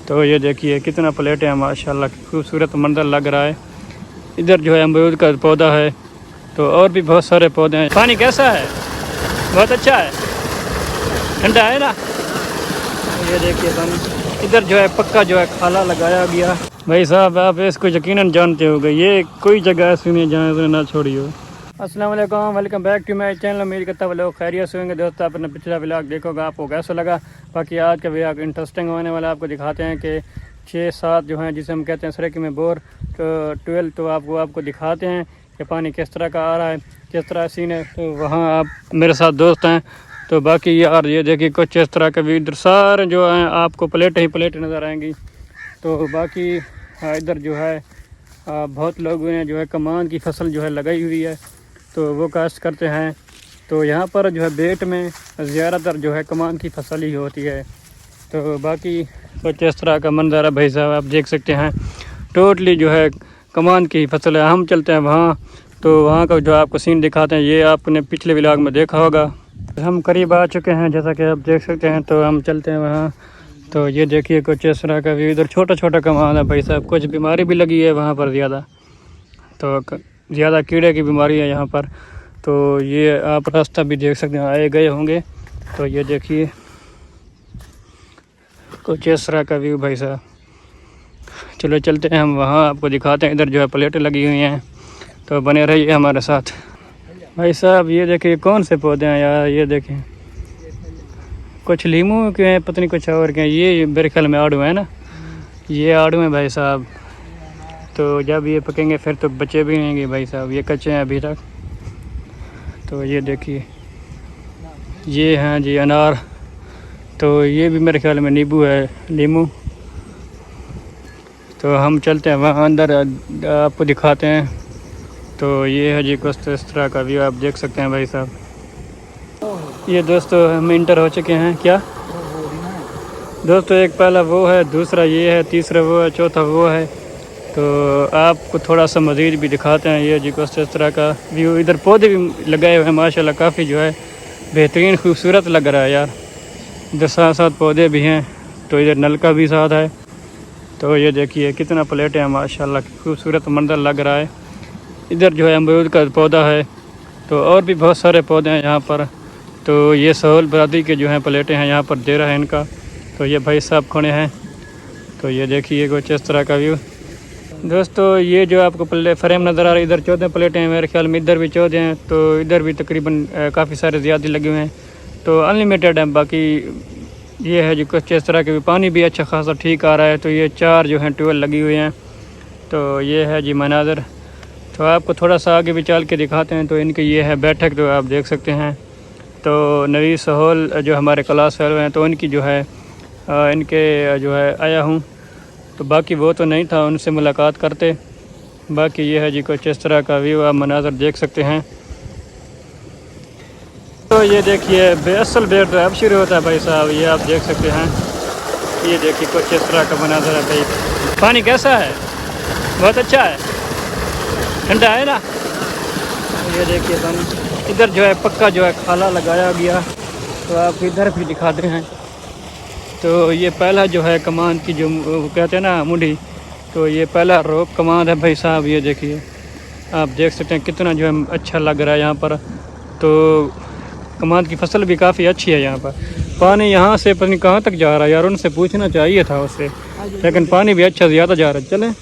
तो ये देखिए कितना प्लेट है माशाल्लाह, खूबसूरत मंजर लग रहा है। इधर जो है अमरूद का पौधा है, तो और भी बहुत सारे पौधे हैं। पानी कैसा है? बहुत अच्छा है, ठंडा है ना। तो ये देखिए पानी, इधर जो है पक्का जो है खाला लगाया गया। भाई साहब आप इसको यकीनन जानते होंगे, ये कोई जगह ऐसी नहीं जहाँ इसने ना छोड़ी हो। अस्सलाम वालेकुम, welcome back to my channel. उम्मीद करता हूँ लोग खैरियत से होंगे। दोस्तों आपने पिछला व्लॉग देखोगा, आपको कैसा लगा? बाकी आज का व्लॉग इंटरेस्टिंग होने वाला। आपको दिखाते हैं कि 6-7 जो हैं जिसे हम कहते हैं सरेकी में बोर, तो 12 तो आपको दिखाते हैं कि पानी किस तरह का आ रहा है, किस तरह सीन है। तो वहाँ आप मेरे साथ दोस्त हैं। तो बाकी यार ये देखिए कुछ इस तरह के भी इधर सारे जो हैं आपको प्लेटें ही प्लेट नज़र आएंगी। तो बाकी इधर जो है बहुत लोगों ने जो है कमान की फसल जो है लगाई हुई है, तो वो काश्त करते हैं। तो यहाँ पर जो है बेट में ज़्यादातर जो है कमान की फसल ही होती है। तो बाकी कुछ इस तरह का मंजर है भाई साहब, आप देख सकते हैं टोटली जो है कमान की फसल है। हम चलते हैं वहाँ, तो वहाँ का जो आपको सीन दिखाते हैं, ये आपने पिछले व्लॉग में देखा होगा। हम करीब आ चुके हैं जैसा कि आप देख सकते हैं, तो हम चलते हैं वहाँ। तो ये देखिए कुछ इस तरह का भी इधर छोटा छोटा कमान है भाई साहब। कुछ बीमारी भी लगी है वहाँ पर ज़्यादा, तो ज़्यादा कीड़े की बीमारी है यहाँ पर। तो ये आप रास्ता भी देख सकते हैं, आए गए होंगे। तो ये देखिए कुछ इस तरह का व्यू भाई साहब। चलो चलते हैं हम वहाँ, आपको दिखाते हैं। इधर जो है प्लेटें लगी हुई हैं, तो बने रहिए हमारे साथ भाई साहब। ये देखिए कौन से पौधे हैं यार, ये देखें कुछ लीमू के हैं, पता नहीं कुछ और के हैं। ये मेरे ख्याल में आड़ू है ना, ये आड़ू हैं भाई साहब। तो जब ये पकेंगे फिर तो बचे भी रहेंगे भाई साहब, ये कच्चे हैं अभी तक। तो ये देखिए ये हैं जी अनार। तो ये भी मेरे ख्याल में नींबू है, नींबू। तो हम चलते हैं वहाँ अंदर, आपको दिखाते हैं। तो ये है जी कुछ इस तरह का व्यू आप देख सकते हैं भाई साहब। ये दोस्तों हम इंटर हो चुके हैं। क्या दोस्तों, एक पहला वो है, दूसरा ये है, तीसरा वो है, चौथा वो है। तो आपको थोड़ा सा मज़ीद भी दिखाते हैं। ये जी कुछ इस तरह का व्यू। इधर पौधे भी लगाए हुए हैं माशाल्लाह, काफ़ी जो है बेहतरीन खूबसूरत लग रहा है यार। इधर साथ साथ पौधे भी हैं, तो इधर नलका भी साथ है। तो ये देखिए कितना प्लेट है माशाल्लाह, खूबसूरत मंजर लग रहा है। इधर जो है अमरूद का पौधा है, तो और भी बहुत सारे पौधे हैं यहाँ पर। तो ये सहूल बरादरी के जो हैं प्लेटें हैं, यहाँ पर दे रहा है इनका। तो ये भाई साहब खड़े हैं। तो ये देखिए कुछ इस तरह का व्यू दोस्तों। ये जो आपको फ्रेम नज़र आ रहा है, इधर 14 प्लेटें हैं मेरे ख्याल में, इधर भी 14 हैं। तो इधर भी तकरीबन काफ़ी सारे ज़्यादा लगे हुए हैं, तो अनलिमिटेड है। बाकी ये है जो कुछ इस तरह के भी, पानी भी अच्छा खासा ठीक आ रहा है। तो ये 4 जो हैं 12 लगी हुई हैं। तो ये है जी मनाज़र। तो आपको थोड़ा सा आगे भी चल के दिखाते हैं। तो इनके ये है बैठक, तो आप देख सकते हैं। तो नवी सहूल जो हमारे क्लास फेलो हैं, तो इनकी जो है इनके जो है आया हूँ। तो बाकी वो तो नहीं था, उनसे मुलाकात करते। बाकी ये है जी कुछ इस तरह का व्यू, आप मनाज़र देख सकते हैं। तो ये देखिए असल बेट तो अब शुरू होता है भाई साहब, ये आप देख सकते हैं। ये देखिए कुछ इस तरह का मनाज़र है भाई। पानी कैसा है? बहुत अच्छा है, ठंडा है ना। ये देखिए पानी, इधर जो है पक्का जो है खाला लगाया गया। तो आप इधर भी दिखाते हैं। तो ये पहला जो है कमान की जो कहते हैं ना मुंडी, तो ये पहला रोप कमान है भाई साहब। ये देखिए आप देख सकते हैं कितना जो है अच्छा लग रहा है यहाँ पर। तो कमान की फसल भी काफ़ी अच्छी है यहाँ पर। पानी यहाँ से पता नहीं कहाँ तक जा रहा है यार, उनसे पूछना चाहिए था उससे, लेकिन पानी भी अच्छा ज़्यादा जा रहा है।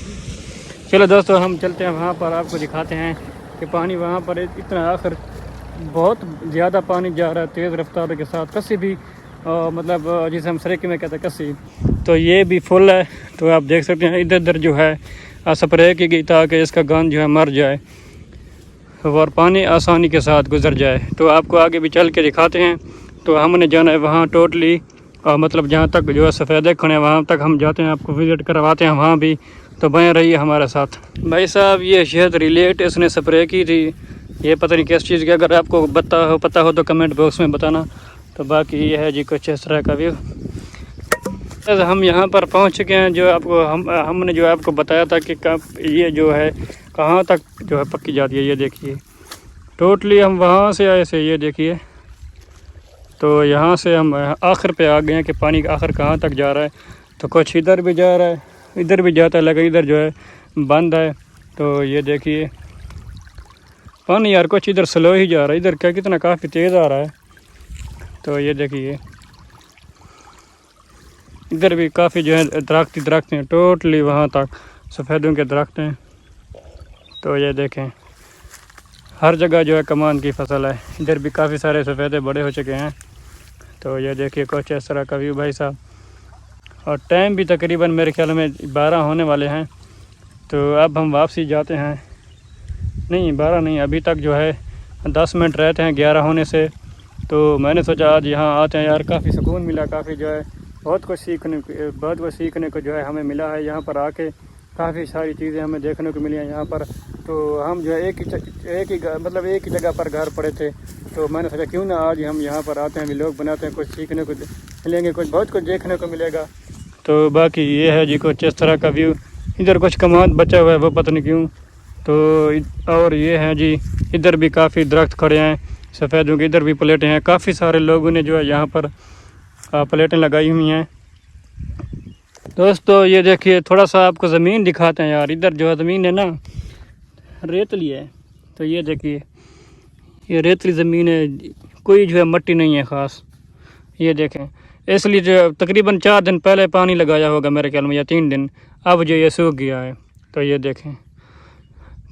चलो दोस्तों हम चलते हैं वहाँ पर, आपको दिखाते हैं कि पानी वहाँ पर इतना आखिर बहुत ज़्यादा पानी जा रहा है तेज़ रफ्तार के साथ। कस्सी भी मतलब जिसे हम सरेकी में कहते हैं कस्सी, तो ये भी फुल है। तो आप देख सकते हैं इधर उधर जो है स्प्रे की गई ताकि इसका गंद जो है मर जाए और पानी आसानी के साथ गुजर जाए। तो आपको आगे भी चल के दिखाते हैं। तो हमने जाना है वहाँ टोटली, मतलब जहाँ तक जो है सफ़ेदे खड़े हैं वहाँ तक हम जाते हैं, आपको विज़िट करवाते हैं वहाँ भी। तो बने रहिए हमारे साथ भाई साहब। ये शहद रिलेट इसने स्प्रे की थी, ये पता नहीं किस चीज़ की, अगर आपको पता हो तो कमेंट बॉक्स में बताना। तो बाकी ये है जी कुछ इस तरह का व्यू। हम यहाँ पर पहुँच चुके हैं, जो आपको हमने जो आपको बताया था कि कब ये जो है कहाँ तक जो है पक्की जाती है। ये देखिए टोटली हम वहाँ से आए से, ये देखिए। तो यहाँ से हम आखिर पे आ गए हैं कि पानी आखिर कहाँ तक जा रहा है। तो कुछ इधर भी जा रहा है, इधर भी जाता है, लेकिन इधर जो है बंद है। तो ये देखिए पानी यार कुछ इधर स्लो ही जा रहा है, इधर क्या कितना काफ़ी तेज़ आ रहा है। तो ये देखिए इधर भी काफ़ी जो है दरख्त हैं, टोटली वहाँ तक सफ़ेदों के दरख्त हैं। तो ये देखें हर जगह जो है कमान की फसल है। इधर भी काफ़ी सारे सफ़ेदे बड़े हो चुके हैं। तो ये देखिए कुछ इस तरह का व्यू भाई साहब। और टाइम भी तकरीबन मेरे ख्याल में 12 होने वाले हैं। तो अब हम वापसी जाते हैं, नहीं 12 नहीं, अभी तक जो है 10 मिनट रहते हैं 11 होने से। तो मैंने सोचा आज यहाँ आते हैं यार, काफ़ी सुकून मिला, काफ़ी जो है बहुत कुछ सीखने को जो है हमें मिला है यहाँ पर आके। काफ़ी सारी चीज़ें हमें देखने को मिली हैं यहाँ पर। तो हम जो है एक ही जगह पर घर पड़े थे। तो मैंने सोचा क्यों ना आज हम यहाँ पर आते हैं, व्लॉग बनाते हैं, कुछ सीखने को मिलेंगे, कुछ बहुत कुछ देखने को मिलेगा। तो बाकी ये है जी कुछ इस तरह का व्यू। इधर कुछ कमाद बचा हुआ है, वो पता नहीं क्यों। तो और ये है जी इधर भी काफ़ी दरख्त खड़े हैं सफ़ेदों के, इधर भी प्लेटें हैं। काफ़ी सारे लोगों ने जो है यहाँ पर प्लेटें लगाई हुई हैं। दोस्तों ये देखिए थोड़ा सा आपको ज़मीन दिखाते हैं यार। इधर जो है ज़मीन है ना रेतली है। तो ये देखिए ये रेतली ज़मीन है, कोई जो है मट्टी नहीं है ख़ास। ये देखें इसलिए जो तकरीबन 4 दिन पहले पानी लगाया होगा मेरे ख्याल में, या 3 दिन, अब जो ये सूख गया है। तो ये देखें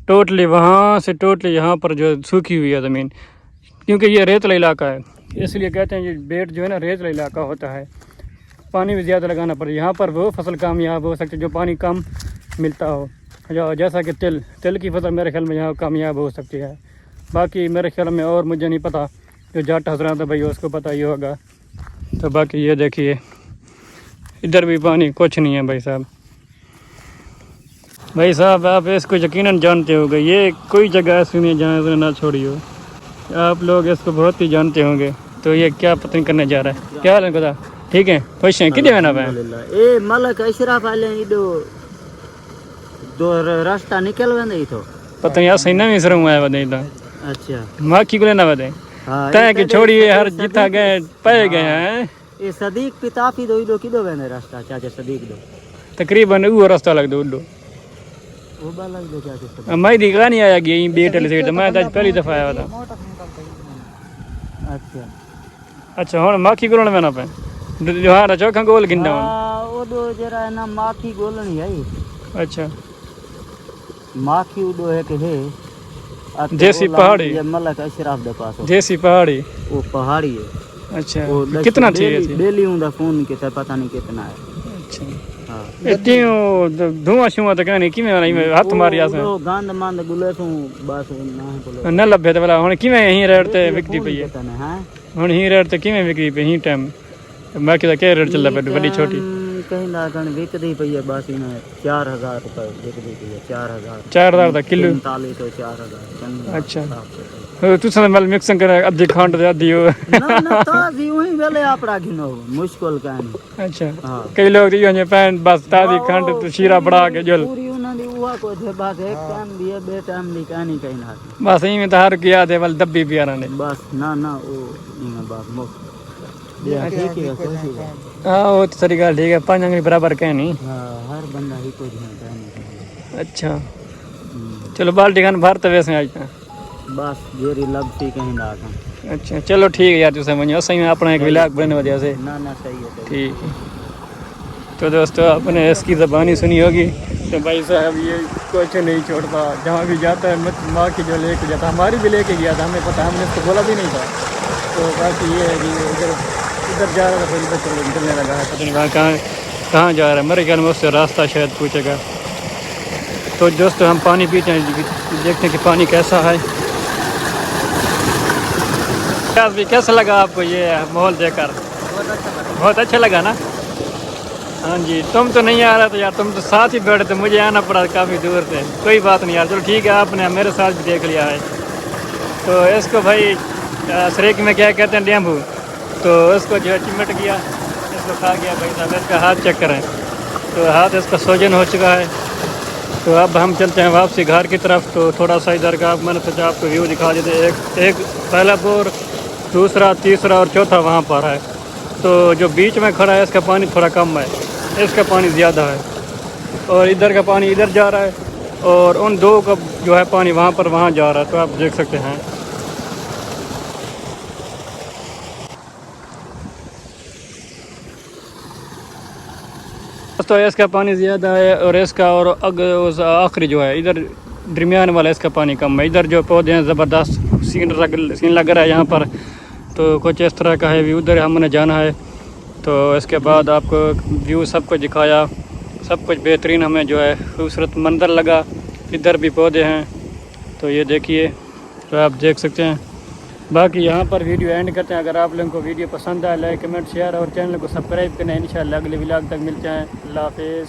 टोटली वहाँ से टोटली यहाँ पर जो सूखी हुई है ज़मीन, क्योंकि ये रेतला इलाका है, इसलिए कहते हैं ये बेट जो है ना रेतला इलाका होता है। पानी भी ज़्यादा लगाना पड़े, यहाँ पर वो फसल कामयाब हो सकती है जो पानी कम मिलता हो, जैसा कि तिल की फसल मेरे ख्याल में यहाँ कामयाब हो सकती है। बाकी मेरे ख्याल में और मुझे नहीं पता, जो जाट हजरात है भाई उसको पता ही होगा। तो बाकी ये देखिए इधर भी पानी कुछ नहीं है भाई साहब। भाई साहब आप इसको यकीनन जानते होंगे, ये कोई जगह ऐसी नहीं जहाँ से ना छोड़ी हो, आप लोग इसको बहुत ही जानते होंगे। तो ये क्या पता नहीं करने जा रहा है, क्या हाल है खुदा? ठीक है, खुश हैं? कितने बहना ए मलक अशरफ आले इडो दो रास्ता निकल वंदे तो पता नहीं सही नवी सरम आया वदे तो। अच्छा माखी को लेना वदे तय कि छोड़िए हर जिता गए पे गए हैं। ए सदीक पिताफी दो इडो किदो वंदे रास्ता चाचा सदीक दो तकरीबन वो रास्ता लग दो उडो वो बा लग दो चाचा मैं दिखा नहीं आया कि बेटल से तो मैं आज पहली दफा आया था। अच्छा अच्छा हुन माखी को लेना मैंने पे जोहार चौखा गोल गिंदा हां ओ दो जरा ना माखी गोलनी है। अच्छा माखी उडो है कि है देसी पहाड़ी, ये मलक अशरफ दे पास देसी पहाड़ी, वो पहाड़ी है। अच्छा कितना चाहिए थी? डेली उनका फोन के पता नहीं कितना है। अच्छा हां इतनी धुआं शुआ तो कहनी कि मैं हाथ मारी आसे वो गंद मंद गुले तू बस ना है बोलो न लभे तो भला हुन किवें यहीं रेट ते विकदी पई है? हां हुन ही रेट ते किवें विकदी पई ही टाइम मैं कि क्या रेट चलदा पे बड़ी छोटी कहीं ना कहीं विकदी पई है बस इन 4000 रुपए विकदी पई है। 4000 दा किलो 4500 4000। अच्छा तू सन मल मिक्सिंग कर अद्धी खंड दे अद्धी हो ना ना ताजी वही वेले आपड़ा गिनो मुश्किल कहानी। अच्छा कई लोग दियो ने पैन बस ताजी खंड तो शीरा बड़ा के जल पूरी उना दी हुआ को थे बस एक टाइम दिए बे टाइम दी कहानी कहीं ना बस यही में तो हर किया दे वाल दब्बी पियारा ने बस ना ना वो इन बात मो ठीक है कोई हां वो तो सही गल ठीक है, पांच अंगली बराबर कह नहीं। हां हर बंदा ही को ध्यान। अच्छा चलो बाल्टी खान भर तो वैसे आज बस जेरी लगती कहीं ना का। अच्छा चलो ठीक है यार, तू समझ सही में अपना एक विलाग बनने वजह से ना ना सही है ठीक है। तो दोस्तों आपने इसकी ज़बानी सुनी होगी। तो भाई साहब ये कुछ नहीं छोड़ता, जहाँ भी जाता है मत माँ की जो लेके जाता, हमारी भी लेके गया था, हमें पता, हमने इसको बोला भी नहीं था। तो बाकी ये है कि इधर जा रहा था, फिर इधर निकलने लगा है, पता नहीं वहाँ कहाँ जा रहा है, मेरे ख्याल में उससे रास्ता शायद पूछेगा। तो दोस्तों हम पानी पीते हैं, देखते हैं कि पानी कैसा है। कैसा लगा आपको ये माहौल देखकर? बहुत अच्छा लगा ना? हाँ जी, तुम तो नहीं आ रहा था यार, तुम तो साथ ही बैठे थे, मुझे आना पड़ा काफ़ी दूर से। कोई बात नहीं यार, चलो ठीक है, आपने मेरे साथ भी देख लिया है। तो इसको भाई सरेक में क्या कहते हैं, डेम्बू, तो इसको जो है चिमट गया, इसको खा गया भाई साहब। इसका हाथ चेक करें, तो हाथ इसका सोजन हो चुका है। तो अब हम चलते हैं वापसी घर की तरफ। तो थोड़ा सा इधर का मैंने सोचा आपको व्यू दिखा देते। एक पहला बोर, दूसरा, तीसरा और चौथा वहाँ पर है। तो जो बीच में खड़ा है इसका पानी थोड़ा कम है, इसका पानी ज़्यादा है और इधर का पानी इधर जा रहा है और उन दो का जो है पानी वहाँ पर वहाँ जा रहा है, तो आप देख सकते हैं। तो इसका पानी ज़्यादा है और इसका और उस आखिरी जो है इधर दरमियान वाला इसका पानी कम है। इधर जो पौधे हैं ज़बरदस्त सीन लग रहा है यहाँ पर, तो कुछ इस तरह का है व्यू। उधर हमने जाना है, तो इसके बाद आपको व्यू सब कुछ दिखाया, सब कुछ बेहतरीन हमें जो है खूबसूरत मंजर लगा। इधर भी पौधे हैं, तो ये देखिए, तो आप देख सकते हैं। बाकी यहाँ पर वीडियो एंड करते हैं। अगर आप लोगों को वीडियो पसंद आए, लाइक कमेंट शेयर और चैनल को सब्सक्राइब करना है। इंशाल्लाह अगले व्लॉग तक मिलते हैं। अल्लाह हाफिज़।